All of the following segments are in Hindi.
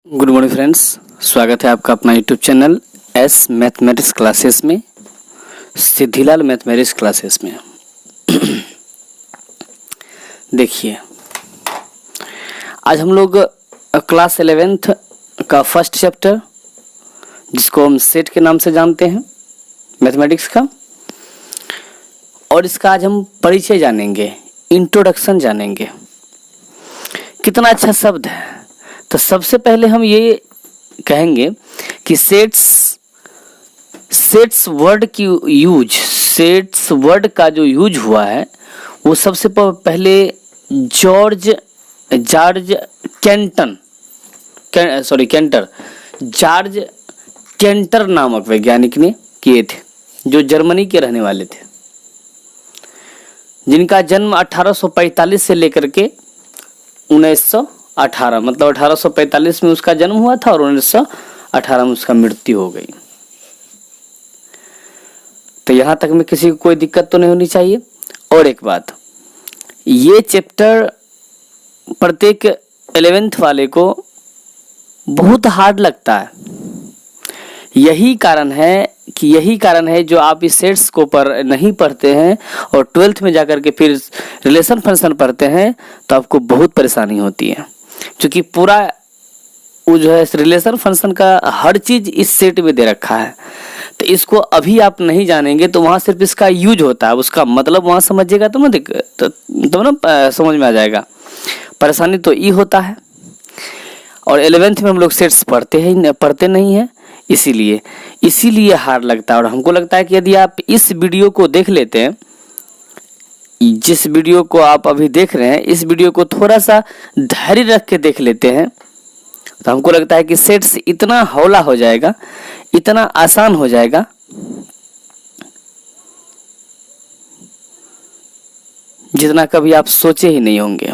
गुड मॉर्निंग फ्रेंड्स, स्वागत है आपका अपना YouTube channel S mathematics classes में, सिद्धिलाल मैथमेटिक्स क्लासेस में। देखिए, आज हम लोग क्लास 11th का फर्स्ट चैप्टर, जिसको हम सेट के नाम से जानते हैं, मैथमेटिक्स का, और इसका आज हम परिचय जानेंगे, इंट्रोडक्शन जानेंगे। कितना अच्छा शब्द है। तो सबसे पहले हम ये कहेंगे कि सेट्स वर्ड की यूज, सेट्स वर्ड का जो यूज हुआ है वो सबसे पहले जॉर्ज केंटर नामक वैज्ञानिक ने किए थे, जो जर्मनी के रहने वाले थे, जिनका जन्म 1845 से लेकर के 1918, मतलब 1845 में उसका जन्म हुआ था और 1918 में उसका मृत्यु हो गई। तो यहां तक में किसी को कोई दिक्कत तो नहीं होनी चाहिए। और एक बात, ये चैप्टर प्रत्येक 11th वाले को बहुत हार्ड लगता है। यही कारण है जो आप इस सेट्स को नहीं पढ़ते हैं और 12th में जाकर के फिर रिलेशन फंक्शन पढ़ते हैं तो आपको बहुत परेशानी होती है, क्योंकि पूरा वो जो है रिलेशन फंक्शन का हर चीज इस सेट में दे रखा है। तो इसको अभी आप नहीं जानेंगे तो वहां सिर्फ इसका यूज होता है, उसका मतलब वहां समझिएगा तो ना समझ में आ जाएगा। परेशानी तो ये होता है। और 11th में हम लोग सेट्स पढ़ते नहीं हैं, इसीलिए हार्ड लगता है। और हमको लगता है कि यदि आप इस वीडियो को देख लेते हैं, जिस वीडियो को आप अभी देख रहे हैं, इस वीडियो को थोड़ा सा धैर्य रख के देख लेते हैं तो हमको लगता है कि सेट्स इतना हौला हो जाएगा, इतना आसान हो जाएगा, जितना कभी आप सोचे ही नहीं होंगे।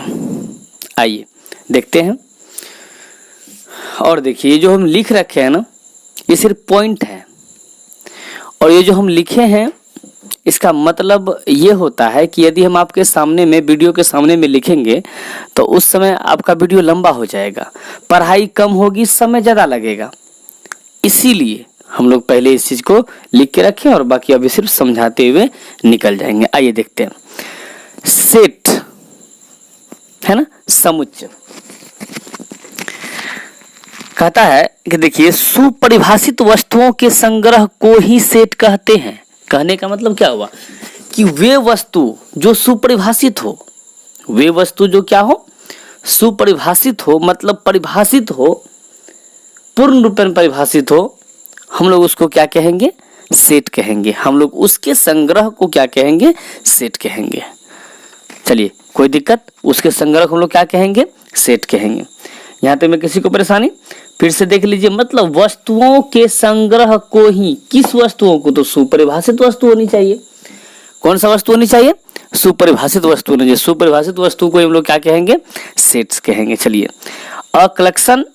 आइए देखते हैं। और देखिए, ये जो हम लिख रखे हैं ना, ये सिर्फ पॉइंट है। और ये जो हम लिखे हैं, इसका मतलब ये होता है कि यदि हम आपके सामने में, वीडियो के सामने में लिखेंगे तो उस समय आपका वीडियो लंबा हो जाएगा, पढ़ाई कम होगी, समय ज़्यादा लगेगा। इसीलिए हम लोग पहले इस चीज़ को लिख के रखें और बाकी अभी सिर्फ समझाते हुए निकल जाएंगे। आइए देखते हैं। सेट है ना, समुच्चय। कहता है कि देखिए, सुपरिभाषित वस्तुओं के संग्रह को ही सेट कहते हैं। कहने का मतलब क्या हुआ कि वे वस्तु जो सुपरिभाषित हो, वे वस्तु जो क्या हो, सुपरिभाषित हो, मतलब परिभाषित हो, पूर्ण रूप में परिभाषित हो, हम लोग उसको क्या कहेंगे, सेट कहेंगे। हम लोग उसके संग्रह को क्या कहेंगे, सेट कहेंगे। चलिए, कोई दिक्कत, उसके संग्रह को हम लोग क्या कहेंगे, सेट कहेंगे। यहाँ पे मैं किसी को परेशानी, फिर से देख लीजिए। मतलब वस्तुओं के संग्रह को ही, किस वस्तुओं को, तो सुपरिभाषित वस्तु होनी चाहिए। कौन सा वस्तु होनी चाहिए, सुपरिभाषित वस्तु होनी चाहिए। सुपरिभाषित वस्तु को हम लोग क्या कहेंगे, सेट्स कहेंगे। चलिए, a collection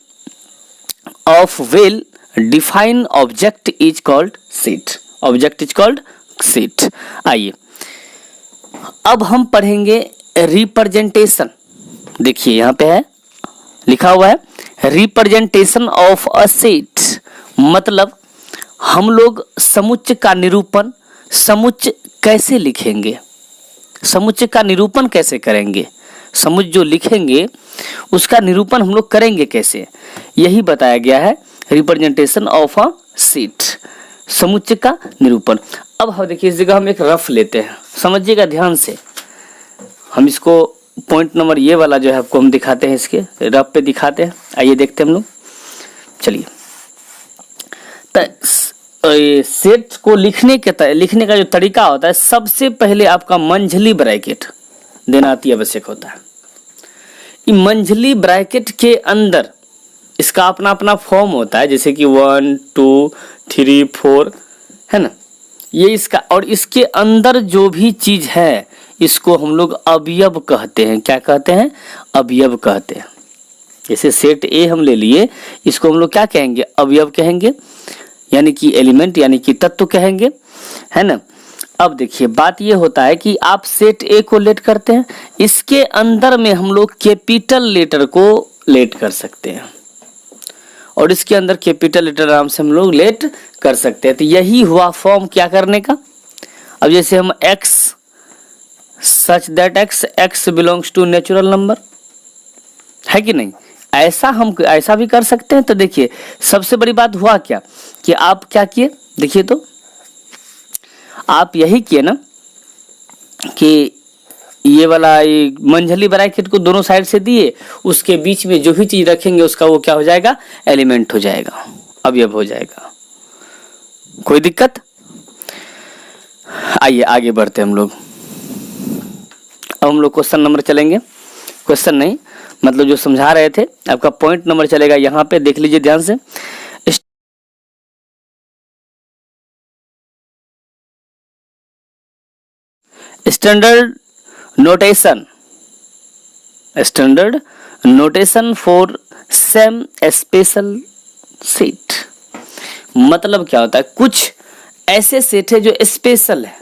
of well defined object is called set. Object is called set. आइए अब हम पढ़ेंगे रिप्रेजेंटेशन। देखिए, यहाँ पे है, लिखा हुआ है रिप्रेजेंटेशन ऑफ अ सेट। मतलब हम लोग समुच्चय का निरूपण, समुच्चय कैसे लिखेंगे, समुच्चय का निरूपण कैसे करेंगे, समुच्चय जो लिखेंगे उसका निरूपण हम लोग करेंगे कैसे, यही बताया गया है। रिप्रेजेंटेशन ऑफ अ सेट, समुच्चय का निरूपण। अब हम देखिए, इस जगह हम एक रफ लेते हैं, समझिएगा ध्यान से। हम इसको पॉइंट नंबर ये वाला जो है आपको हम दिखाते हैं, इसके रफ पे दिखाते हैं। आइए देखते हैं हम लोग। चलिए, तो सेट को लिखने का जो तरीका होता है, सबसे पहले आपका मंझली ब्रैकेट देना अति आवश्यक होता है। ये मंझली ब्रैकेट के अंदर इसका अपना अपना फॉर्म होता है, जैसे कि 1 2 3 4 है ना, ये इसका। और इसके अंदर जो भी चीज है इसको हम लोग अवयव कहते हैं। क्या कहते हैं, अवयव कहते हैं। जैसे सेट ए हम ले लिए, इसको हम लोग क्या कहेंगे, अवयव कहेंगे, यानी कि एलिमेंट, यानी कि तत्व कहेंगे, है ना। अब देखिए, बात ये होता है कि आप सेट ए को लेट करते हैं, इसके अंदर में हम लोग कैपिटल लेटर को लेट कर सकते हैं। और इसके अंदर कैपिटल लेटर आराम से हम लोग लेट कर सकते हैं। तो यही हुआ फॉर्म क्या करने का। अब जैसे हम x such that x belongs to natural number, है कि नहीं, ऐसा हम ऐसा भी कर सकते हैं। तो देखिए सबसे बड़ी बात हुआ क्या कि आप क्या किए, देखिए तो आप यही किए ना कि ये वाला ये मंझली ब्रैकेट को दोनों साइड से दिए, उसके बीच में जो भी चीज रखेंगे उसका वो क्या हो जाएगा, एलिमेंट हो जाएगा, अवयव हो जाएगा। कोई दिक्कत। आइए आगे बढ़ते हम लोग। अब हम लोग क्वेश्चन नंबर चलेंगे, क्वेश्चन नहीं मतलब जो समझा रहे थे, आपका पॉइंट नंबर चलेगा यहाँ पे, देख लीजिए ध्यान से। Standard notation, standard notation for same special set, मतलब क्या होता है, कुछ ऐसे सेट है जो स्पेशल है,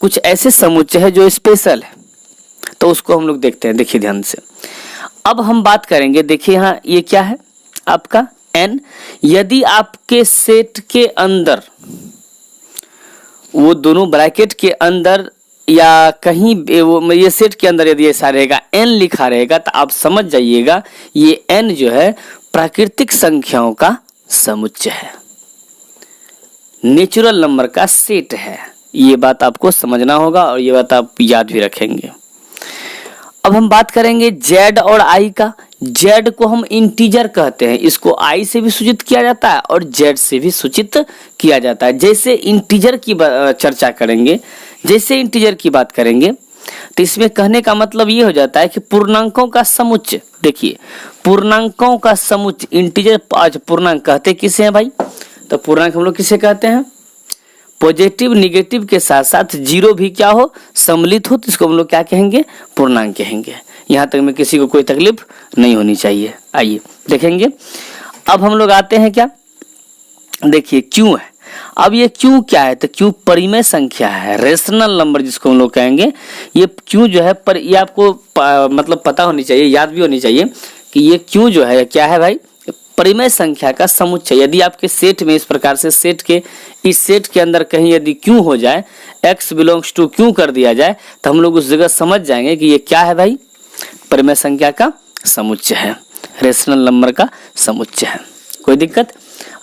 कुछ ऐसे समुच्चय है जो स्पेशल है, तो उसको हम लोग देखते हैं। देखिए ध्यान से, अब हम बात करेंगे, देखिए यहाँ ये क्या है आपका n, यदि आपके सेट के अंदर वो दोनों ब्रैकेट के अंदर या कहीं वो ये सेट के अंदर यदि ऐसा रहेगा n लिखा रहेगा, तो आप समझ जाइएगा ये n जो है प्राकृतिक संख्याओं का समुच्चय है, नेचुरल नंबर का सेट है। ये बात आपको समझना होगा और ये बात आप याद भी रखेंगे। अब हम बात करेंगे z और i का। z को हम इंटीजर कहते हैं, इसको i से भी सूचित किया जाता है और z से भी सूचित किया जाता है। जैसे इंटीजर की चर्चा करेंगे, जैसे इंटीजर की बात करेंगे, तो इसमें कहने का मतलब ये हो जाता है कि पूर्णांकों का समुच्चय। देखिए पूर्णांकों का समुच्चय, इंटीजर आज पूर्णांक कहते किसे हैं भाई, तो पूर्णांक हम लोग किसे कहते हैं, पॉजिटिव निगेटिव के साथ साथ जीरो भी क्या हो, सम्मिलित हो, तो इसको हम लोग क्या कहेंगे, पूर्णांक कहेंगे। यहाँ तक में किसी को कोई तकलीफ नहीं होनी चाहिए। आइए देखेंगे। अब हम लोग आते हैं क्या, देखिए क्यों है। अब ये क्यों क्या है, तो क्यों परिमेय संख्या है, रेशनल नंबर जिसको हम लोग कहेंगे। ये क्यों जो है पर ये आपको मतलब पता होनी चाहिए, याद भी होनी चाहिए कि ये क्यों जो है क्या है भाई, परिमेय संख्या का समुच्चय। यदि आपके सेट में इस प्रकार से सेट के इस सेट के अंदर कहीं यदि क्यों हो जाए, x बिलोंग्स टू क्यों कर दिया जाए, तो हम लोग उस जगह समझ जाएंगे कि ये क्या है भाई, परिमेय संख्या का समुच्चय है, रेशनल नंबर का समुच्चय है। कोई दिक्कत।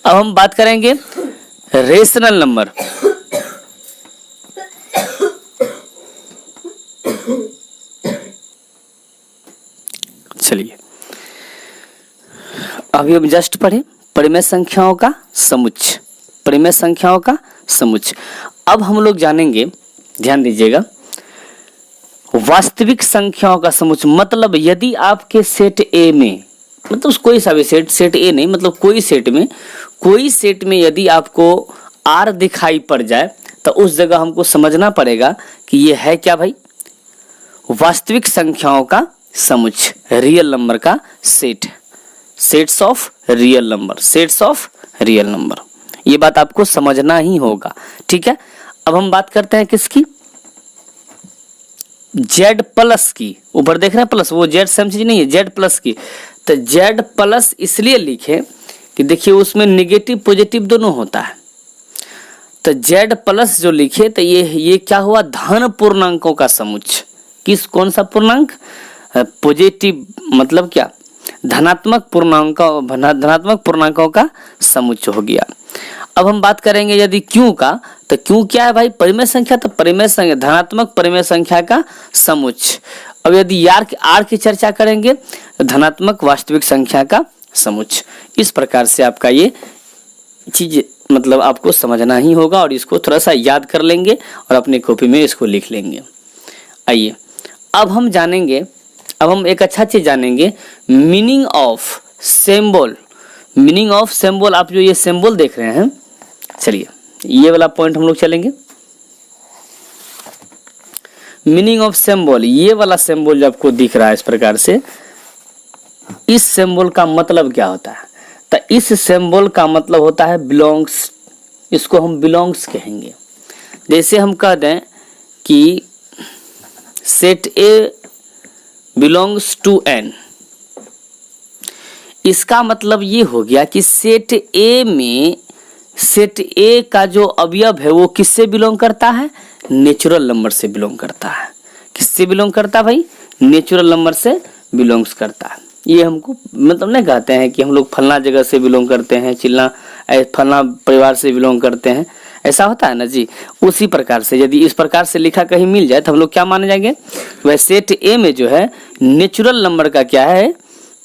अब हम बात करेंगे रेशनल नंबर। चलिए अभी हम जस्ट पढ़े परिमेय संख्याओं का समुच्चय, परिमेय संख्याओं का समुच्चय। अब हम लोग जानेंगे, ध्यान दीजिएगा, वास्तविक संख्याओं का समुच्चय। मतलब यदि आपके सेट ए में, मतलब कोई सा भी सेट, सेट ए नहीं मतलब कोई सेट में यदि आपको आर दिखाई पड़ जाए, तो उस जगह हमको समझना पड़ेगा कि ये है क्या भाई, वास्तविक संख्याओं का समुच्चय, रियल नंबर का set, sets of real number, sets of real number. ये बात आपको समझना ही होगा, ठीक है। अब हम बात करते हैं किसकी, z प्लस की। ऊपर देख रहे हैं प्लस, वो z सेम चीज नहीं है, z प्लस की। तो z प्लस इसलिए लिखे कि देखिए उसमें निगेटिव पॉजिटिव दोनों होता है, तो z प्लस जो लिखे तो ये क्या हुआ, धन पूर्णांकों का समुच्चय। किस कौन सा पूर्णांक, पॉजिटिव मतलब क्या, धनात्मक पूर्णांकों का समुच्चय हो गया। अब हम बात करेंगे यदि क्यों का, तो क्यों क्या है भाई, परिमेय संख्या, तो परिमेय संख्या धनात्मक परिमेय संख्या का समुच्चय। अब यदि आर की चर्चा करेंगे, धनात्मक वास्तविक संख्या का समुच्चय। इस प्रकार से आपका ये चीज मतलब आपको समझना ही होगा और इसको थोड़ा सा याद कर लेंगे और अपने कॉपी में इसको लिख लेंगे। आइए अब हम जानेंगे, अब हम एक अच्छा चीज जानेंगे, meaning of symbol. Meaning of symbol, आप जो ये सिंबल देख रहे हैं, चलिए ये वाला पॉइंट हम लोग चलेंगे। मीनिंग ऑफ सिंबल, ये वाला सिंबल जो आपको दिख रहा है इस प्रकार से, इस सिंबल का मतलब क्या होता है, तो इस सिंबल का मतलब होता है बिलोंग्स, इसको हम बिलोंग्स कहेंगे। जैसे हम कह दें कि set A belongs to N, इसका मतलब ये हो गया कि सेट ए में सेट ए का जो अवयव है वो किससे बिलोंग करता है? नेचुरल नंबर से बिलोंग करता है। किससे बिलोंग करता है भाई? नेचुरल नंबर से बिलोंग्स करता है। ये हमको मतलब नहीं कहते हैं कि हम लोग फलना जगह से बिलोंग करते हैं, फलना परिवार से बिलोंग करते हैं, ऐसा होता है ना जी। उसी प्रकार से यदि इस प्रकार से लिखा कहीं मिल जाए तो हम लोग क्या माने जाएंगे? वह सेट ए में जो है नेचुरल नंबर का क्या है,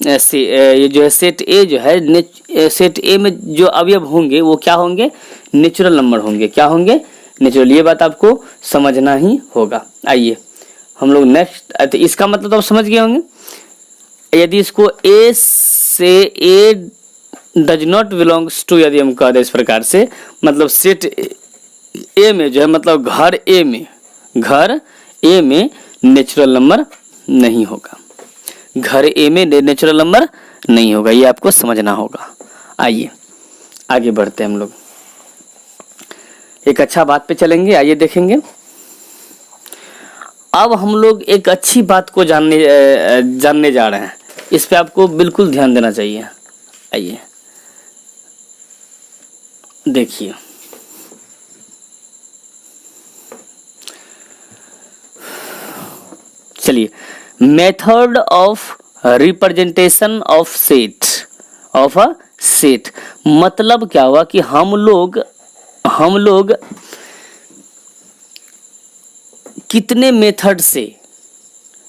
ये जो है सेट ए जो है सेट ए में जो अवयव होंगे वो क्या होंगे? नेचुरल नंबर होंगे। क्या होंगे? नेचुरल। ये बात आपको समझना ही होगा। आइए हम लोग नेक्स्ट, इसका मतलब तो आप समझ गए होंगे। यदि इसको ए से ए डज नॉट बिलोंग्स टू, यदि हम कह दें इस प्रकार से, मतलब सेट ए में जो है मतलब घर ए में नेचुरल नंबर नहीं होगा। घर ए में नेचुरल नंबर नहीं होगा, ये आपको समझना होगा। आइए आगे बढ़ते हैं हम लोग, एक अच्छा बात पे चलेंगे। आइए देखेंगे, अब हम लोग एक अच्छी बात को जानने जा रहे हैं। इस पे आपको बिल्कुल ध्यान देना चाहिए। आइए देखिए, चलिए, method of representation of a set मतलब क्या हुआ कि हम लोग कितने मेथड से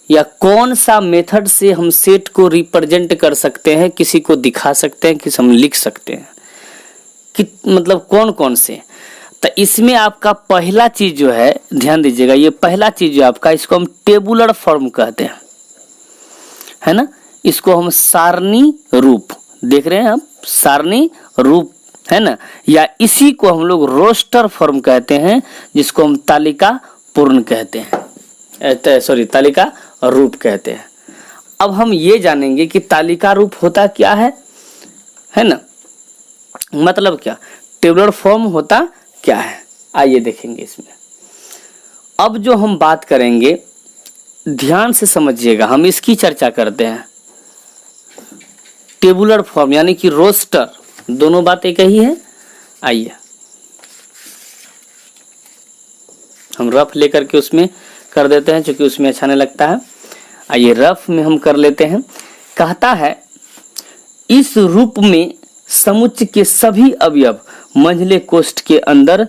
या कौन सा मेथड से हम सेट को रिप्रेजेंट कर सकते हैं, किसी को दिखा सकते हैं, किसी हम लिख सकते हैं कि मतलब कौन कौन से। तो इसमें आपका पहला चीज जो है, ध्यान दीजिएगा, ये पहला चीज जो आपका, इसको हम टेबुलर फॉर्म कहते हैं, है ना। इसको हम सारणी रूप, देख रहे हैं आप, सारणी रूप, है ना। या इसी को हम लोग रोस्टर फॉर्म कहते हैं, जिसको हम तालिका पूर्ण कहते हैं, सॉरी तालिका रूप कहते हैं। अब हम ये जानेंगे कि तालिका रूप होता क्या है ना, मतलब क्या, टेबुलर फॉर्म होता क्या है। आइए देखेंगे इसमें। अब जो हम बात करेंगे, ध्यान से समझिएगा, हम इसकी चर्चा करते हैं। टेबुलर फॉर्म यानी कि रोस्टर, दोनों बात एक ही है। आइए हम रफ लेकर के उसमें कर देते हैं, क्योंकि उसमें अच्छा नहीं लगता है। आइए रफ में हम कर लेते हैं। कहता है, इस रूप में समुच्चय के सभी अवयव मंझले कोष्ठ के अंदर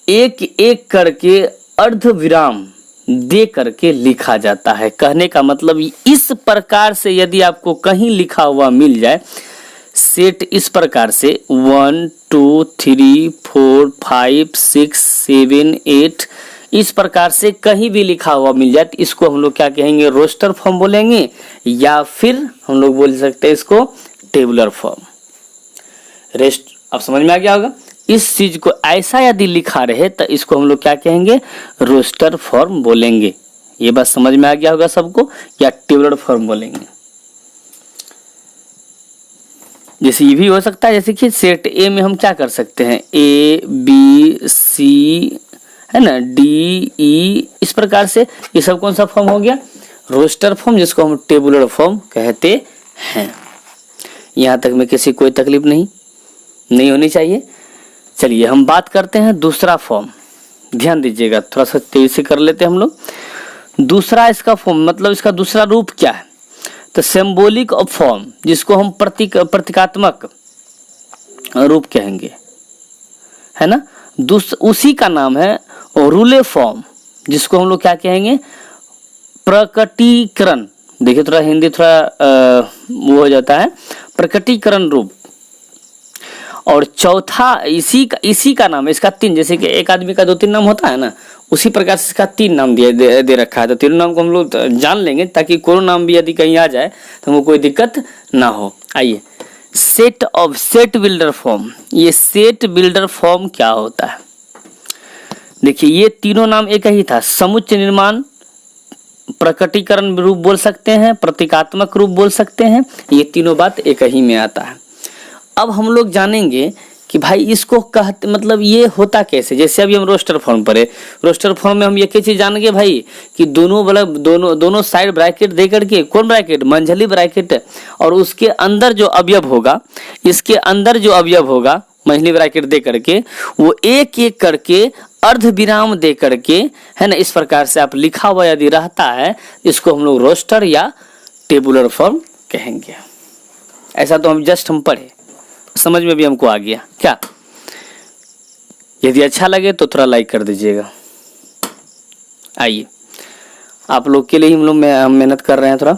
एक एक करके अर्ध विराम दे करके लिखा जाता है। कहने का मतलब इस प्रकार से यदि आपको कहीं लिखा हुआ मिल जाए, सेट इस प्रकार से 1 2 3 4 5 6 7 8 इस प्रकार से कहीं भी लिखा हुआ मिल जाए, तो इसको हम लोग क्या कहेंगे? रोस्टर फॉर्म बोलेंगे, या फिर हम लोग बोल सकते हैं इसको टेबुलर फॉर्म। रेस्ट अब समझ में आ गया होगा। इस चीज को ऐसा यदि लिखा रहे तो इसको हम लोग क्या कहेंगे? रोस्टर फॉर्म बोलेंगे। ये बात समझ में आ गया होगा सबको, या टेबुलर फॉर्म बोलेंगे। जैसे ये भी हो सकता है, जैसे कि सेट ए में हम क्या कर सकते हैं, ए बी सी, है ना, डी ई, इस प्रकार से। ये सब कौन सा फॉर्म हो गया? रोस्टर फॉर्म, जिसको हम टेबुलर फॉर्म कहते हैं। यहां तक में किसी कोई तकलीफ नहीं होनी चाहिए। चलिए हम बात करते हैं दूसरा फॉर्म। ध्यान दीजिएगा, थोड़ा सा तेजी से कर लेते हैं हम लोग। दूसरा इसका फॉर्म मतलब इसका दूसरा रूप क्या है? तो सिंबॉलिक ऑफ फॉर्म, जिसको हम प्रतीकात्मक रूप कहेंगे, है ना। उसी का नाम है रूले फॉर्म, जिसको हम लोग क्या कहेंगे? प्रकटीकरण। देखिए थोड़ा हिंदी थोड़ा वो हो जाता है, प्रकटीकरण रूप। और चौथा इसी का नाम है, इसका 3, जैसे कि एक आदमी का 2-3 नाम होता है ना, उसी प्रकार से इसका 3 नाम दे रखा है। तो तीनों नाम को हम लोग जान लेंगे, ताकि कोई नाम भी यदि कहीं आ जाए तो हमको कोई दिक्कत ना हो। आइए, सेट बिल्डर फॉर्म। ये सेट बिल्डर फॉर्म क्या होता है? देखिए ये तीनों नाम एक ही था। समुच्चय निर्माण, प्रकटीकरण रूप बोल सकते हैं, प्रतीकात्मक रूप बोल सकते हैं, ये तीनों बात एक ही में आता है। अब हम लोग जानेंगे कि भाई इसको कहते मतलब ये होता कैसे। जैसे अभी हम रोस्टर फॉर्म पर है, रोस्टर फॉर्म में हम ये क्या चीज जान गए भाई कि दोनों मतलब दोनों साइड ब्रैकेट दे करके, कौन ब्रैकेट, मंझली ब्रैकेट, और उसके अंदर जो अवयव होगा, इसके अंदर जो अवयव होगा मंझली ब्रैकेट दे करके, वो एक एक करके अर्ध विराम दे करके, है ना, इस प्रकार से आप लिखा हुआ यदि रहता है, इसको हम लोग रोस्टर या टेबुलर फॉर्म कहेंगे। ऐसा तो हम पढ़े, समझ में भी हमको आ गया क्या। यदि अच्छा लगे तो थोड़ा लाइक कर दीजिएगा। आइए, आप लोग के लिए हम मेहनत कर रहे हैं थोड़ा,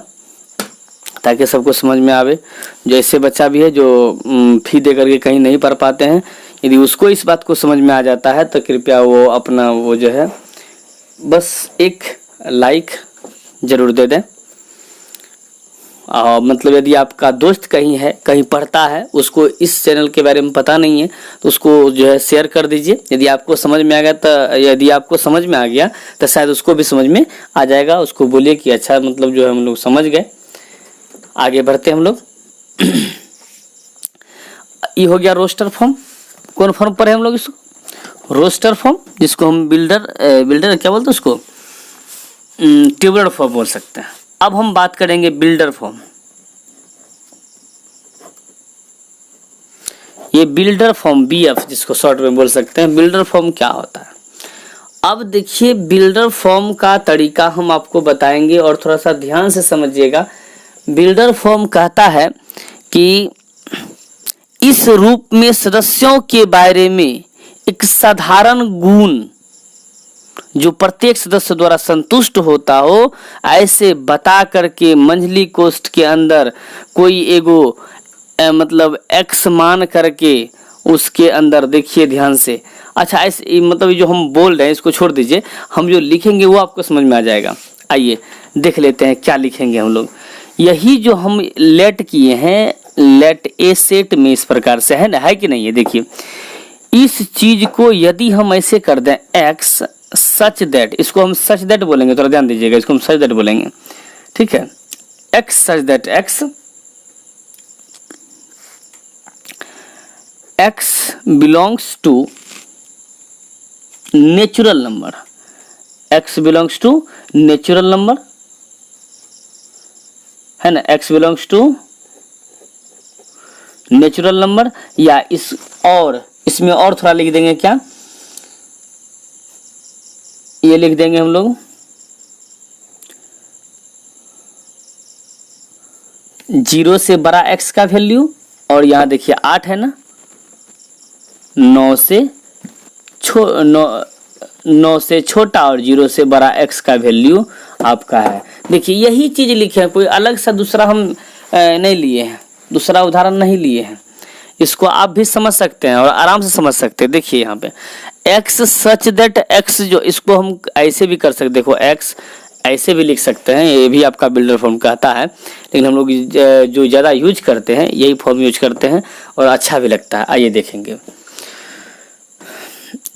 ताकि सबको समझ में आवे। जो ऐसे बच्चा भी है जो फी दे करके कहीं नहीं पढ़ पाते हैं, यदि उसको इस बात को समझ में आ जाता है तो कृपया वो अपना वो जो है बस एक लाइक जरूर दे दें। मतलब यदि आपका दोस्त कहीं है, कहीं पढ़ता है, उसको इस चैनल के बारे में पता नहीं है, तो उसको जो है शेयर कर दीजिए। यदि आपको समझ में आ गया तो शायद उसको भी समझ में आ जाएगा। उसको बोलिए कि अच्छा, मतलब जो है हम लोग समझ गए। आगे बढ़ते हम लोग। ये हो गया रोस्टर फॉर्म। कौन फॉर्म पर है हम लोग इसको? रोस्टर फॉर्म, जिसको हम बिल्डर क्या बोलते हैं उसको, टेबुलर फॉर्म बोल सकते हैं। अब हम बात करेंगे बिल्डर फॉर्म। ये बिल्डर फॉर्म BF जिसको शॉर्ट में बोल सकते हैं, बिल्डर फॉर्म क्या होता है। अब देखिए, बिल्डर फॉर्म का तरीका हम आपको बताएंगे और थोड़ा सा ध्यान से समझिएगा। बिल्डर फॉर्म कहता है कि इस रूप में सदस्यों के बारे में एक साधारण गुण जो प्रत्येक सदस्य द्वारा संतुष्ट होता हो, ऐसे बता करके मंझली कोष्ठ के अंदर कोई एगो मतलब x मान करके उसके अंदर, देखिए ध्यान से, अच्छा ऐसे मतलब जो हम बोल रहे हैं इसको छोड़ दीजिए, हम जो लिखेंगे वो आपको समझ में आ जाएगा। आइए देख लेते हैं क्या लिखेंगे हम लोग। यही जो हम लेट किए हैं, लेट ए सेट में इस प्रकार से है ना, है कि नहीं है। देखिए, इस चीज को यदि हम ऐसे कर दें x सच दैट, इसको हम सच दैट बोलेंगे, थोड़ा ध्यान दीजिएगा, इसको हम सच दैट बोलेंगे, ठीक है। x such that x belongs to natural number, x belongs to natural number, है ना, x belongs to natural number. या इस और इसमें और थोड़ा लिख देंगे, क्या ये लिख देंगे हम लोग, 0 से बड़ा x का वैल्यू, और यहाँ देखिए 8 है ना, 9 से छोटा और 0 से बड़ा x का वैल्यू आपका है। देखिए यही चीज लिखे हैं, कोई अलग सा दूसरा हम नहीं लिए हैं, दूसरा उदाहरण नहीं लिए हैं। इसको आप भी समझ सकते हैं और आराम से समझ सकते हैं। देखिए यहाँ पे x सच दैट x, जो इसको हम ऐसे भी कर सकते, देखो x ऐसे भी लिख सकते हैं, ये भी आपका बिल्डर फॉर्म कहता है, लेकिन हम लोग जो ज़्यादा यूज करते हैं यही फॉर्म यूज करते हैं और अच्छा भी लगता है। आइए देखेंगे,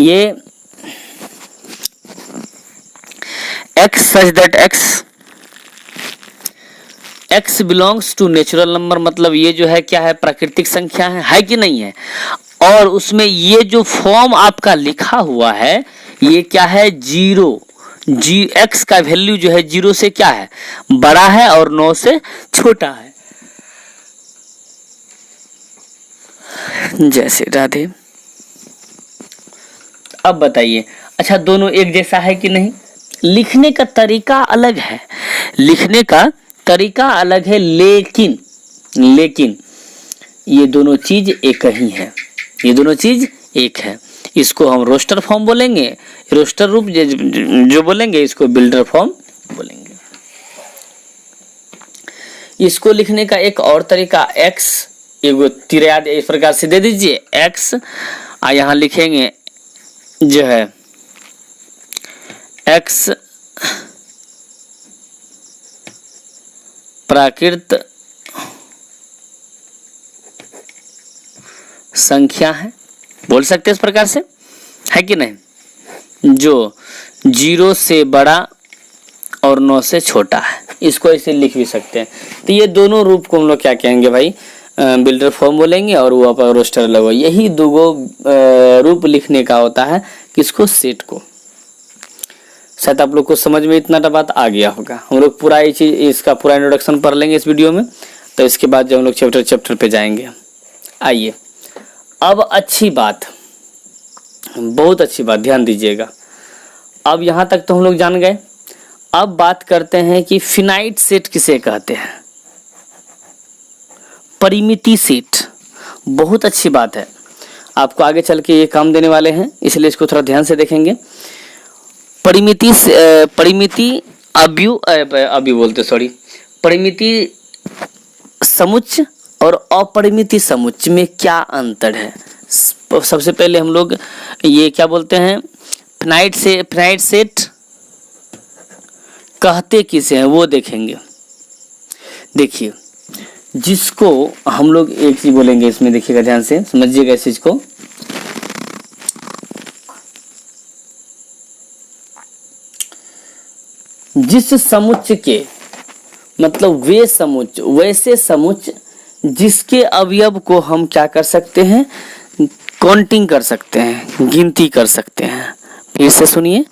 ये x such that x belongs to natural number, मतलब ये जो है क्या है, प्राकृतिक संख्या है कि नहीं है। और उसमें ये जो फॉर्म आपका लिखा हुआ है ये क्या है, 0, x का वैल्यू जो है 0 से क्या है, बड़ा है और 9 से छोटा है। जैसे राधे। अब बताइए, अच्छा दोनों एक जैसा है कि नहीं। लिखने का तरीका अलग है, लिखने का तरीका अलग है, लेकिन ये दोनों चीज एक ही है, ये दोनों चीज एक है। इसको हम रोस्टर फॉर्म बोलेंगे, रोस्टर रूप जो बोलेंगे, इसको बिल्डर फॉर्म बोलेंगे। इसको लिखने का एक और तरीका, x एगो तिरयाद इस प्रकार से दे दीजिए, x यहाँ लिखेंगे जो है x प्राकृत संख्या है, बोल सकते हैं इस प्रकार से, है कि नहीं, जो 0 से बड़ा और 9 से छोटा है। इसको ऐसे लिख भी सकते हैं। तो ये दोनों रूप को हम लोग क्या कहेंगे भाई, बिल्डर फॉर्म बोलेंगे और वो पर रोस्टर अलग हो। यही दो रूप लिखने का होता है किसको, सेट को। शायद आप लोग को समझ में इतना बात आ गया होगा। हम लोग पूरा ये चीज इसका पूरा इंट्रोडक्शन पढ़ लेंगे इस वीडियो में, तो इसके बाद जब हम लोग चैप्टर पे जाएंगे। आइए अब अच्छी बात, बहुत अच्छी बात, ध्यान दीजिएगा। अब यहाँ तक तो हम लोग जान गए। अब बात करते हैं कि फिनाइट सेट किसे कहते हैं। परिमिति सेट, बहुत अच्छी बात है, आपको आगे चल के ये काम देने वाले हैं, इसलिए इसको थोड़ा ध्यान से देखेंगे। परिमिति समुच्चय और अपरिमिति समुच्चय में क्या अंतर है। सबसे पहले हम लोग ये क्या बोलते हैं, फिनाइट सेट कहते किसे हैं वो देखेंगे। देखिए, जिसको हम लोग एक चीज बोलेंगे, इसमें देखिएगा, ध्यान से समझिएगा इस चीज को। जिस समुच्चय के मतलब वैसे समुच्चय जिसके अवयव को हम क्या कर सकते हैं, काउंटिंग कर सकते हैं, गिनती कर सकते हैं। फिर से सुनिए,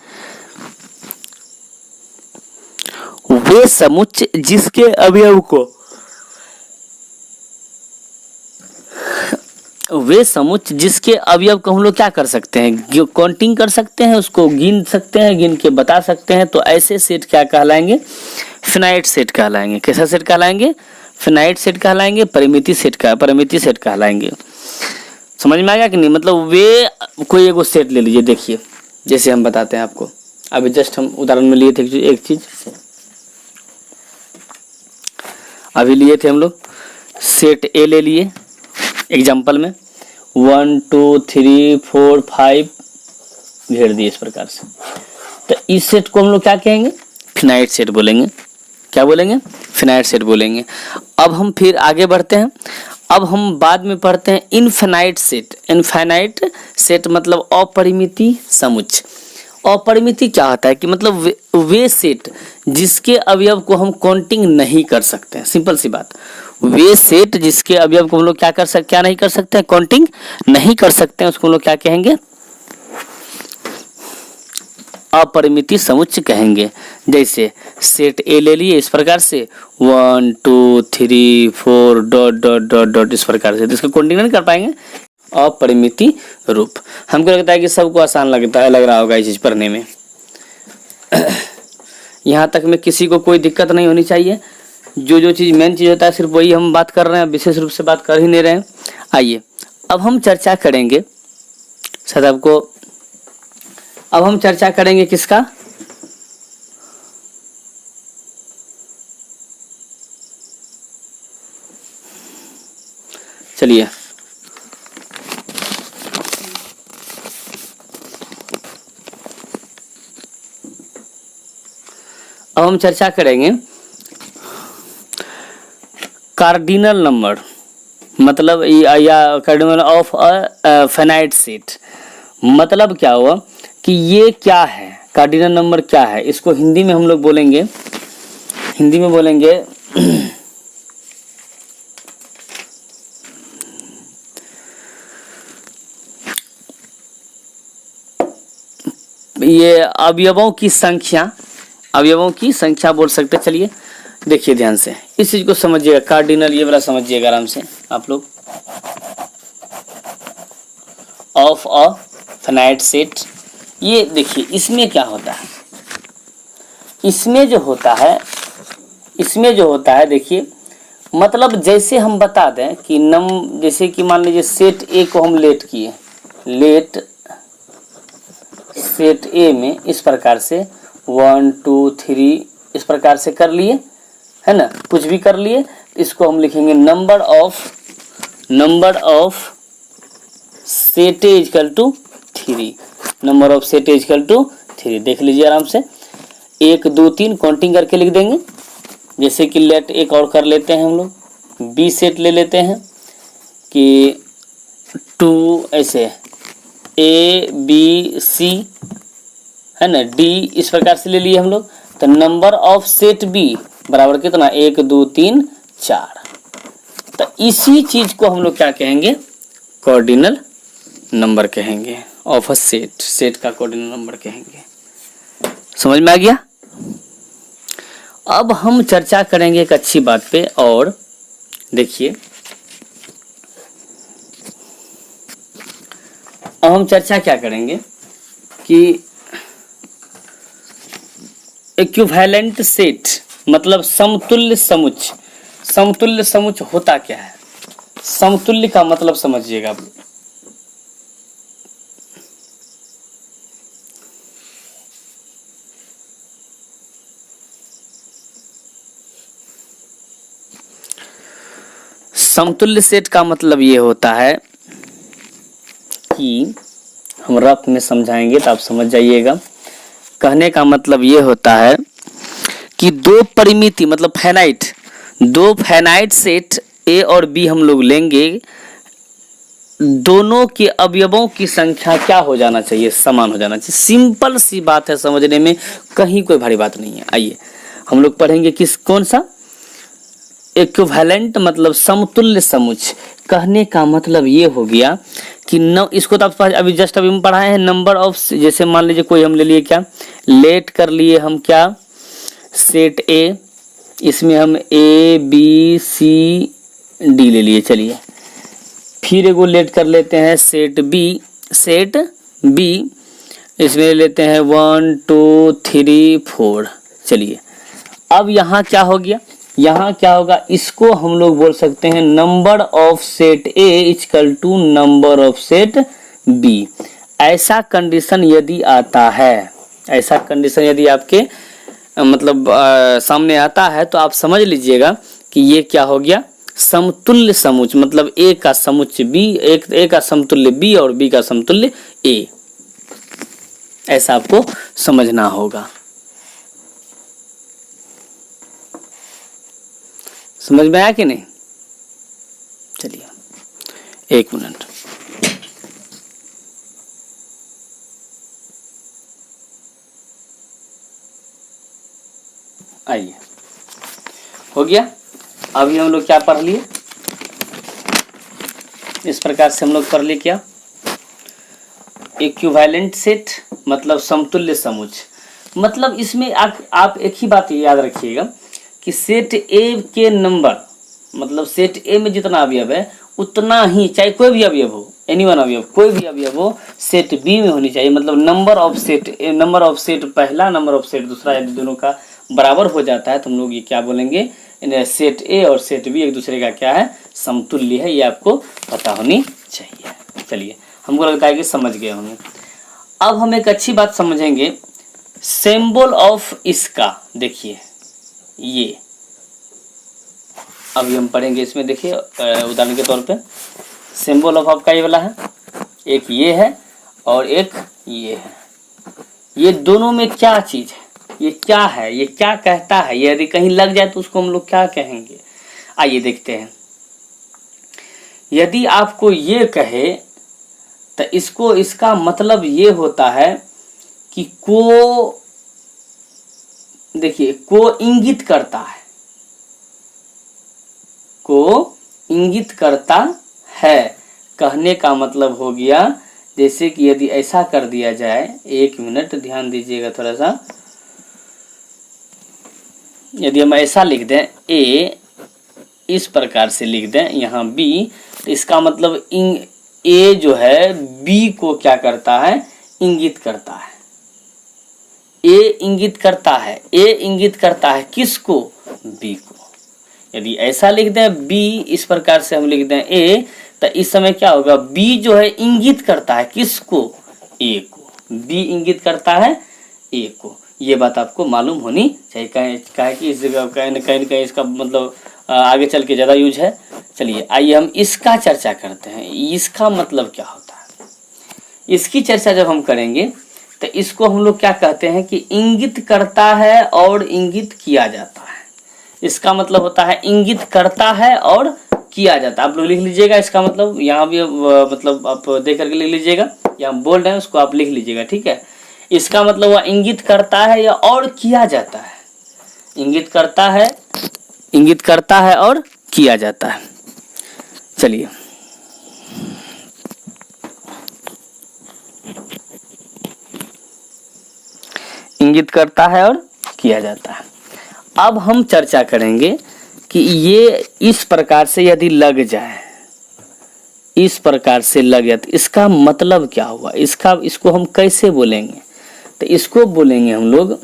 वे समुच्चय जिसके अवयव को हम लोग क्या कर सकते हैं, काउंटिंग कर सकते हैं, उसको गिन सकते हैं, गिन के बता सकते हैं, तो ऐसे सेट क्या कहलाएंगे, फिनाइट सेट कहलाएंगे। कैसा सेट कहलाएंगे, फिनाइट सेट कहलाएंगे, परिमिति सेट कहलाएंगे। समझ में आ गया कि नहीं। मतलब वे कोई एगो सेट ले लीजिए, देखिए जैसे हम बताते हैं आपको, अभी जस्ट हम उदाहरण में लिए थे एक चीज, अभी लिए थे हम लोग सेट ए ले लिए एग्जाम्पल में, 1 2 3 4 5 घेर दिए इस प्रकार से। तो इस सेट को हम लोग क्या कहेंगे, फिनाइट सेट बोलेंगे। क्या बोलेंगे, फिनाइट सेट बोलेंगे। अब हम फिर आगे बढ़ते हैं। अब हम बाद में पढ़ते हैं इनफिनाइट सेट। इनफिनाइट सेट मतलब अपरिमिति समुच्चय। अपरिमिति क्या होता है कि मतलब वे सेट जिसके अवयव को हम काउंटिंग नहीं कर सकते हैं। सिंपल सी बात, वे सेट जिसके अवयव को हम लोग क्या नहीं कर सकते हैं, काउंटिंग नहीं कर सकते हैं, उसको हम लोग क्या कहेंगे, अपरिमिति समुच्चय कहेंगे। जैसे सेट ए ले लिए इस प्रकार से 1 2 3 4 डॉट डॉट डॉट डॉट इस प्रकार से, तो इसका काउंटिंग नहीं कर पाएंगे, अपरिमिति रूप। हमको लगता है कि सबको आसान लग रहा होगा ये चीज पढ़ने में। यहाँ तक में किसी को कोई दिक्कत नहीं होनी चाहिए। जो चीज मेन चीज होता है सिर्फ वही हम बात कर रहे हैं, विशेष रूप से बात कर ही नहीं रहे हैं। आइए अब हम चर्चा करेंगे, शायद आपको, अब हम चर्चा करेंगे किसका, चलिए अब हम चर्चा करेंगे कार्डिनल नंबर, मतलब या cardinal of a finite set. मतलब क्या हुआ कि ये क्या है, कार्डिनल नंबर क्या है, इसको हिंदी में हम लोग बोलेंगे, ये अवयवों की संख्या बोल सकते। चलिए देखिए ध्यान से इस चीज को समझिएगा, कार्डिनल ये वाला समझिएगा आराम से आप लोग। ऑफ अ फिनाइट सेट, ये देखिए इसमें क्या होता है, इसमें जो होता है देखिए, मतलब जैसे हम बता दें कि जैसे कि मान लीजिए सेट ए को हम लेट किए, सेट ए में इस प्रकार से 1 2 3 इस प्रकार से कर लिए, है ना, कुछ भी कर लिए। इसको हम लिखेंगे number of set A equal to 3, number of set A equal to 3। देख लीजिए आराम से, 1 2 3 काउंटिंग करके लिख देंगे। जैसे कि लेट एक और कर लेते हैं हम लोग, बी सेट ले लेते हैं कि 2 ऐसे ए बी सी, है ना, डी इस प्रकार से ले लिए हम लोग। तो नंबर ऑफ सेट बी बराबर कितना, 1 2 3 4। तो इसी चीज को हम लोग क्या कहेंगे, कॉर्डिनल नंबर कहेंगे ऑफ अ सेट, सेट का कॉर्डिनल नंबर कहेंगे। समझ में आ गया। अब हम चर्चा करेंगे एक अच्छी बात पे, और देखिए अब हम चर्चा क्या करेंगे कि इक्विवेलेंट सेट मतलब समतुल्य समुच्चय। समतुल्य समुच्चय होता क्या है, समतुल्य का मतलब समझिएगा आप। समतुल्य सेट का मतलब ये होता है कि हम रफ में समझाएंगे तो आप समझ जाइएगा। कहने का मतलब ये होता है कि दो परिमिति मतलब फाइनाइट, दो फाइनाइट सेट ए और बी हम लोग लेंगे, दोनों के अवयवों की संख्या क्या हो जाना चाहिए, समान हो जाना चाहिए। सिंपल सी बात है, समझने में कहीं कोई भारी बात नहीं है। आइए हम लोग पढ़ेंगे किस कौन सा, इक्विवेलेंट मतलब समतुल्य समुच्चय। कहने का मतलब ये हो गया कि न, इसको तो आप अभी जस्ट अभी हम पढ़ाए हैं, नंबर ऑफ, जैसे मान लीजिए कोई हम ले लिए क्या, लेट कर लिए हम क्या, सेट ए, इसमें हम ए बी सी डी ले लिए। चलिए फिर एगो लेट कर लेते हैं सेट बी, सेट बी इसमें ले लेते हैं 1 2 3 4। चलिए अब यहाँ क्या हो गया, यहाँ क्या होगा, इसको हम लोग बोल सकते हैं number of set A equal to number of set B. ऐसा कंडीशन यदि आता है, ऐसा कंडीशन यदि आपके मतलब सामने आता है तो आप समझ लीजिएगा कि ये क्या हो गया, समतुल्य समुच्चय मतलब ए का समुच्चय बी, एक ए का समतुल्य बी और बी का समतुल्य ए। ऐसा आपको समझना होगा। समझ में आया कि नहीं। चलिए एक मिनट, आइए हो गया। अभी हम लोग क्या पढ़ लिए, इस प्रकार से हम लोग पढ़ लिए क्या, इक्विवेलेंट सेट मतलब समतुल्य समुच्चय। मतलब इसमें आप एक ही बात याद रखिएगा कि सेट ए के नंबर मतलब सेट ए में जितना अवयव है उतना ही, चाहे कोई भी अवयव हो, एनीवन अवयव, कोई भी अवयव हो, सेट बी में होनी चाहिए। मतलब number of set A, number of set पहला, नंबर ऑफ सेट दूसरा, यदि दोनों का बराबर हो जाता है तो हम लोग ये क्या बोलेंगे, सेट ए और सेट बी एक दूसरे का क्या है, समतुल्य है। ये आपको पता होनी चाहिए। चलिए हमको लगता है कि समझ गए होंगे। अब हम एक अच्छी बात समझेंगे, सिंबल ऑफ इसका। देखिए ये अभी हम पढ़ेंगे, इसमें देखिए उदाहरण के तौर पे सिंबल ऑफ आपका ये वाला है, एक ये है और एक ये है। ये दोनों में क्या चीज है, ये क्या है, ये क्या कहता है, ये यदि कहीं लग जाए तो उसको हम लोग क्या कहेंगे। आइए देखते हैं। यदि आपको ये कहे तो इसको, इसका मतलब ये होता है कि को, देखिए को इंगित करता है, को इंगित करता है। कहने का मतलब हो गया जैसे कि यदि ऐसा कर दिया जाए, एक मिनट ध्यान दीजिएगा थोड़ा सा, यदि हम ऐसा लिख दें ए, इस प्रकार से लिख दें यहाँ बी, तो इसका मतलब ए जो है बी को क्या करता है, इंगित करता है। ए इंगित करता है, ए इंगित करता है किसको, बी को। यदि ऐसा लिख दें बी, इस प्रकार से हम लिख दें ए, तो इस समय क्या होगा, बी जो है इंगित करता है किसको, ए को। बी इंगित करता है ए को। ये बात आपको मालूम होनी चाहिए। कहे कि इस जगह कहीं न कहीं इसका मतलब आगे चल के ज़्यादा यूज है। चलिए आइए हम इसका चर्चा करते हैं, इसका मतलब क्या होता है। इसकी चर्चा जब हम करेंगे तो इसको हम लोग क्या कहते हैं कि इंगित करता है और इंगित किया जाता है। इसका मतलब होता है इंगित करता है और किया जाता है। आप लोग लिख लीजिएगा इसका मतलब, यहाँ भी मतलब आप देख करके लिख लीजिएगा, यहाँ बोल रहे हैं उसको आप लिख लीजिएगा, ठीक है। इसका मतलब वह इंगित करता है या और किया जाता है। इंगित करता है, इंगित करता है और किया जाता है। चलिए इंगित करता है और किया जाता है। अब हम चर्चा करेंगे कि ये इस प्रकार से यदि लग जाए, इस प्रकार से लग जाए तो इसका मतलब क्या हुआ, इसको हम कैसे बोलेंगे? तो इसको बोलेंगे हम लोग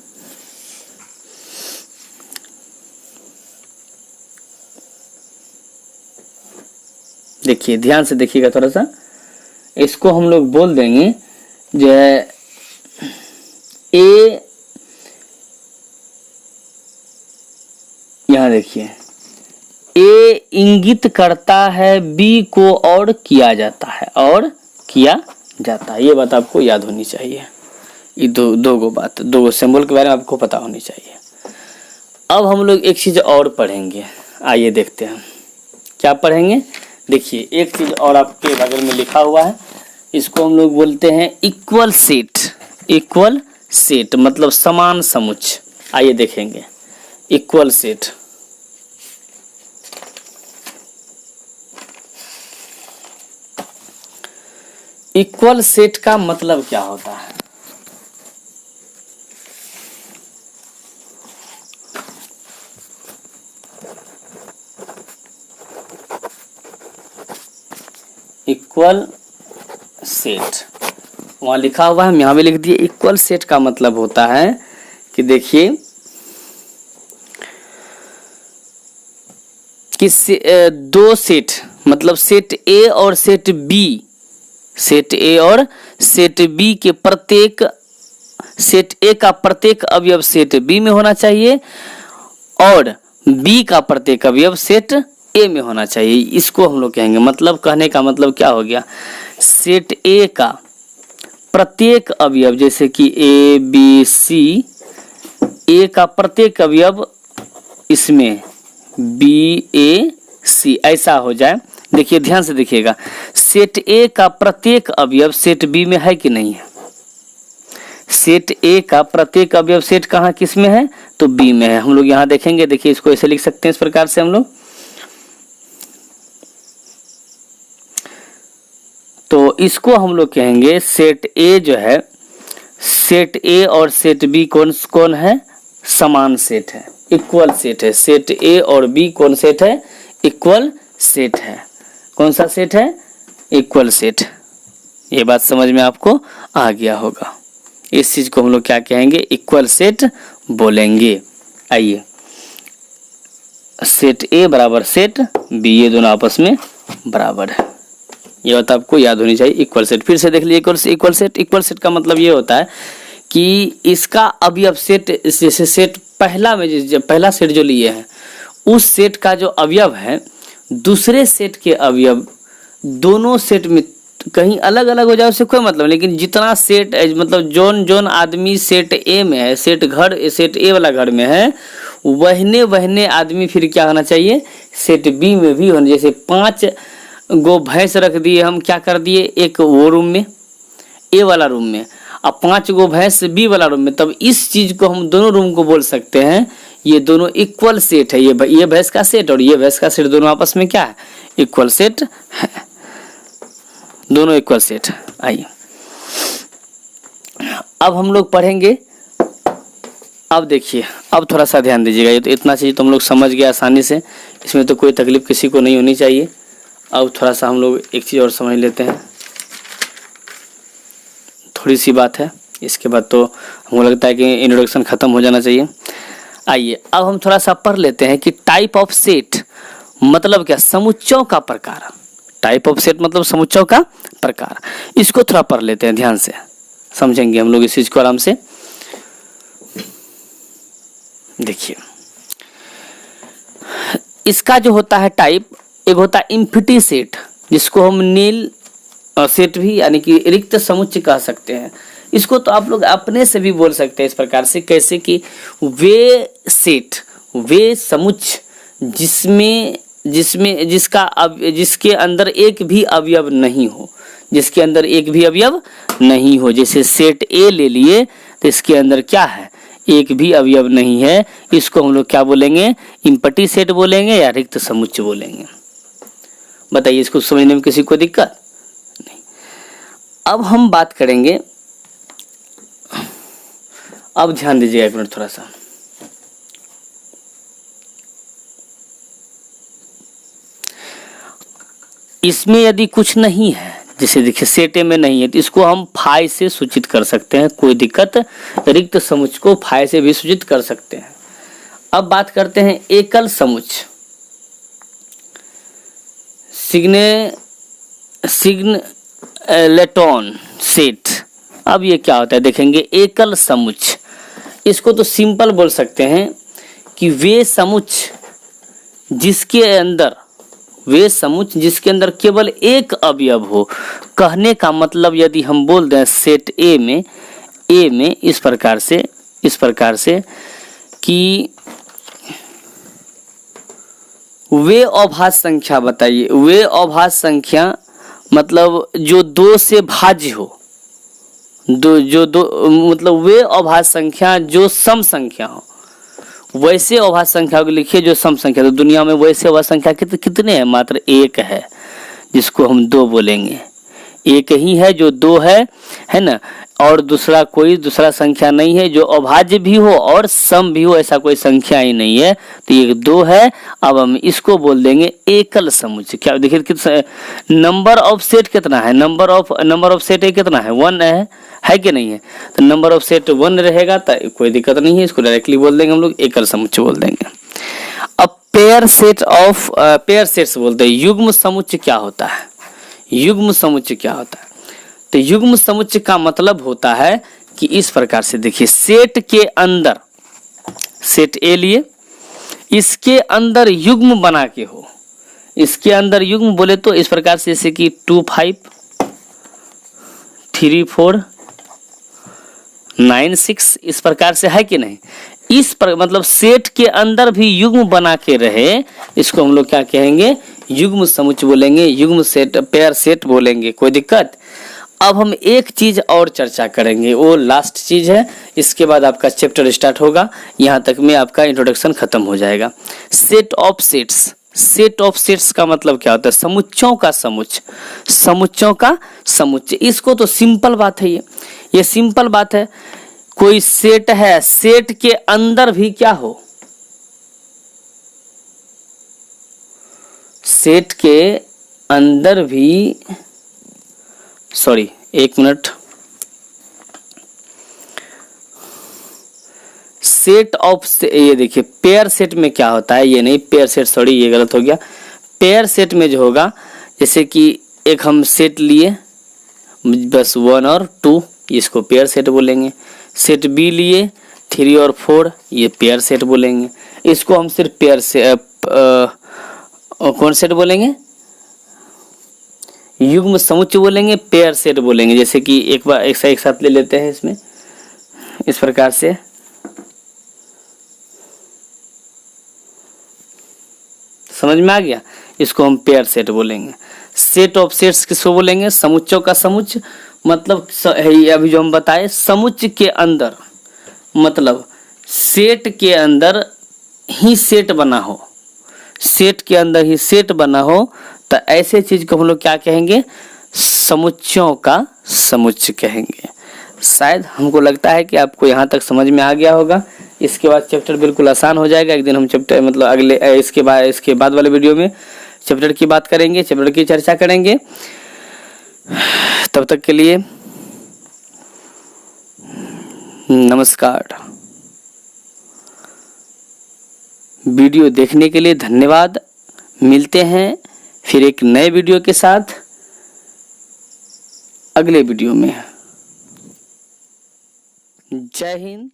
देखिए ध्यान से देखिएगा थोड़ा सा, इसको हम लोग बोल देंगे जो है ए, यहां देखिए ए इंगित करता है बी को और किया जाता है, और किया जाता है। ये बात आपको याद होनी चाहिए। ये दो सिंबल के बारे में आपको पता होनी चाहिए। अब हम लोग एक चीज और पढ़ेंगे, आइए देखते हैं क्या पढ़ेंगे। देखिए एक चीज और आपके बगल में लिखा हुआ है, इसको हम लोग बोलते हैं इक्वल सेट। इक्वल सेट मतलब समान समुच्चय। आइए देखेंगे इक्वल सेट। इक्वल सेट का मतलब क्या होता है? इक्वल सेट वहां लिखा हुआ है, हम यहां भी लिख दिए। इक्वल सेट का मतलब होता है कि देखिए कि दो सेट मतलब सेट ए और सेट बी, सेट ए और सेट बी के प्रत्येक सेट ए का प्रत्येक अवयव सेट बी में होना चाहिए और बी का प्रत्येक अवयव सेट ए में होना चाहिए। इसको हम लोग कहेंगे, मतलब कहने का मतलब क्या हो गया, सेट ए का प्रत्येक अवयव जैसे कि ए बी सी, ए का प्रत्येक अवयव इसमें बी ए सी ऐसा हो जाए। देखिए ध्यान से देखिएगा, सेट ए का प्रत्येक अवयव सेट बी में है कि नहीं है? सेट ए का प्रत्येक अवयव सेट कहाँ किस में है? तो बी में है। हम लोग यहाँ देखेंगे, देखिए इसको ऐसे लिख सकते हैं इस प्रकार से हम लोग। तो इसको हम लोग कहेंगे सेट ए जो है, सेट ए और सेट बी कौन कौन है? समान सेट है, इक्वल सेट है। सेट ए और बी कौन सेट है? इक्वल सेट है। कौन सा सेट है? Equal set. ये बात समझ में आपको आ गया होगा। इस चीज को हम लोग क्या कहेंगे? इक्वल सेट बोलेंगे। आइए, सेट ए बराबर सेट बी, ये दोनों आपस में बराबर है। ये बात आपको याद होनी चाहिए। इक्वल सेट फिर से देख लीजिए, इक्वल सेट। इक्वल सेट का मतलब ये होता है कि इसका अवयव सेट, जैसे सेट पहला में पहला सेट जो लिए हैं उस सेट का जो अवयव है दूसरे सेट के अवयव दोनों सेट में कहीं अलग अलग हो जाए उससे कोई मतलब नहीं, लेकिन जितना सेट मतलब जोन जोन आदमी सेट ए में है, सेट ए वाला घर में है, वहने आदमी फिर क्या होना चाहिए? सेट बी में भी होना। जैसे 5 गो भैंस रख दिए हम, क्या कर दिए? एक वो रूम में, ए वाला रूम में, अब 5 गो भैंस बी वाला रूम में, तब इस चीज को हम दोनों रूम को बोल सकते हैं ये दोनों इक्वल सेट है। ये भैंस का सेट और ये भैंस का सेट दोनों आपस में क्या है? इक्वल सेट है, दोनों इक्वल सेट। आइए अब हम लोग पढ़ेंगे। अब देखिए, अब थोड़ा सा ध्यान दीजिएगा। ये तो इतना चीज तो हम लोग समझ गए आसानी से, इसमें तो कोई तकलीफ किसी को नहीं होनी चाहिए। अब थोड़ा सा हम लोग एक चीज और समझ लेते हैं, थोड़ी सी बात है, इसके बाद तो हमको लगता है कि इंट्रोडक्शन खत्म हो जाना चाहिए। आइए अब हम थोड़ा सा पढ़ लेते हैं कि टाइप ऑफ सेट मतलब क्या? समुच्चयों का प्रकार। टाइप ऑफ सेट मतलब समुच्चयों का प्रकार। इसको थोड़ा पढ़ लेते हैं, ध्यान से समझेंगे हम लोग इस चीज को आराम से। देखिए इसका जो होता है टाइप, एक होता है इम्पिटी सेट जिसको हम नील सेट भी यानी कि रिक्त समुच्चय कह सकते हैं। इसको तो आप लोग अपने से भी बोल सकते हैं इस प्रकार से, कैसे कि वे सेट, वे समुच्चय जिसके अंदर एक भी अवयव नहीं हो, जिसके अंदर एक भी अवयव नहीं हो। जैसे सेट ए ले लिए तो इसके अंदर क्या है? एक भी अवयव नहीं है। इसको हम लोग क्या बोलेंगे? इम्पटी सेट बोलेंगे या रिक्त समुच्चय बोलेंगे। बताइए, इसको समझने में किसी को दिक्कत नहीं। अब हम बात करेंगे, अब ध्यान दीजिएगा एक मिनट थोड़ा सा। इसमें यदि कुछ नहीं है, जैसे देखिए सेट ए में नहीं है, तो इसको हम फाई से सूचित कर सकते हैं, कोई दिक्कत, रिक्त समुच्चय को फाई से भी सूचित कर सकते हैं। अब बात करते हैं एकल समुच्चय, सिग्नलेटॉन सेट। अब ये क्या होता है देखेंगे, एकल समुच्चय, इसको तो सिंपल बोल सकते हैं कि वे समुच्चय जिसके अंदर केवल एक अवयव हो। कहने का मतलब यदि हम बोल दें सेट ए में इस प्रकार से कि वे अभाज्य संख्या, बताइए वे अभाज्य संख्या मतलब जो 2 से भाज्य हो, मतलब वे अभाज्य संख्या जो सम संख्या हो, वैसे अभाज्य संख्या को लिखिए जो सम संख्या। तो दुनिया में वैसे अभाज्य संख्या कितने हैं, मात्र एक है, जिसको हम 2 बोलेंगे। एक ही है जो 2 है ना, और दूसरा संख्या नहीं है जो अभाज्य भी हो और सम भी हो, ऐसा कोई संख्या ही नहीं है, तो ये 2 है। अब हम इसको बोल देंगे एकल समुच्चय। क्या देखिए कितना नंबर ऑफ सेट कितना है, नंबर ऑफ सेट कितना है, 1 है कि नहीं है, तो नंबर ऑफ सेट 1 रहेगा, तो कोई दिक्कत नहीं है, इसको डायरेक्टली बोल देंगे हम लोग एकल समुच्चय बोल देंगे। अब पेयर सेट्स बोलते हैं। युग्म समुच्चय क्या होता है, युग्म समुच्चय क्या होता है, तो युग्म समुच्चय का मतलब होता है कि इस प्रकार से देखिए, सेट के अंदर, सेट ए लिए, इसके अंदर युग्म बना के हो। इसके अंदर युग्म बोले तो इस प्रकार से, जैसे कि 2 5 3 4 9 6 इस प्रकार से, है कि नहीं। इस पर मतलब सेट के अंदर भी युग्म बना के रहे, इसको हम लोग क्या कहेंगे, युग्म समुच्चय बोलेंगे, युग्म सेट, पेयर सेट बोलेंगे, कोई दिक्कत। अब हम एक चीज और चर्चा करेंगे, वो लास्ट चीज है, इसके बाद आपका चैप्टर स्टार्ट होगा, यहाँ तक में आपका इंट्रोडक्शन खत्म हो जाएगा। Set of sets, set of sets का मतलब क्या होता है, समुच्चयों का समुच्चय। इसको तो सिंपल बात है, ये सिंपल बात है। कोई सेट है, सेट के अंदर भी क्या हो, सेट के अंदर भी, सॉरी एक मिनट, सेट ऑफ, ये देखिए पेयर सेट में क्या होता है, ये नहीं पेयर सेट, सॉरी ये गलत हो गया। पेयर सेट में जो होगा, जैसे कि एक हम सेट लिए बस 1 और 2, इसको पेयर सेट बोलेंगे। सेट बी लिए 3 और 4, ये पेयर सेट बोलेंगे। इसको हम सिर्फ पेयर से कौन सेट बोलेंगे, युग्म समुच्चय बोलेंगे, पेयर सेट बोलेंगे। जैसे कि एक बार एक साथ ले लेते हैं इसमें, इस प्रकार से, समझ में आ गया, इसको हम पेयर सेट बोलेंगे। सेट ऑफ सेट्स किसको बोलेंगे, समुच्चयों का समुच्चय, मतलब अभी जो हम बताए, समुच्चय के अंदर मतलब सेट के अंदर ही सेट बना हो, सेट के अंदर ही सेट बना हो, तो ऐसे चीज को हम लोग क्या कहेंगे, समुच्चयों का समुच्चय कहेंगे। शायद हमको लगता है कि आपको यहाँ तक समझ में आ गया होगा। इसके बाद चैप्टर बिल्कुल आसान हो जाएगा। एक दिन हम चैप्टर मतलब अगले इसके बाद वाले वीडियो में चैप्टर की बात करेंगे, चैप्टर की चर्चा करेंगे। तब तक के लिए नमस्कार। वीडियो देखने के लिए धन्यवाद। मिलते हैं फिर एक नए वीडियो के साथ अगले वीडियो में। जय हिंद।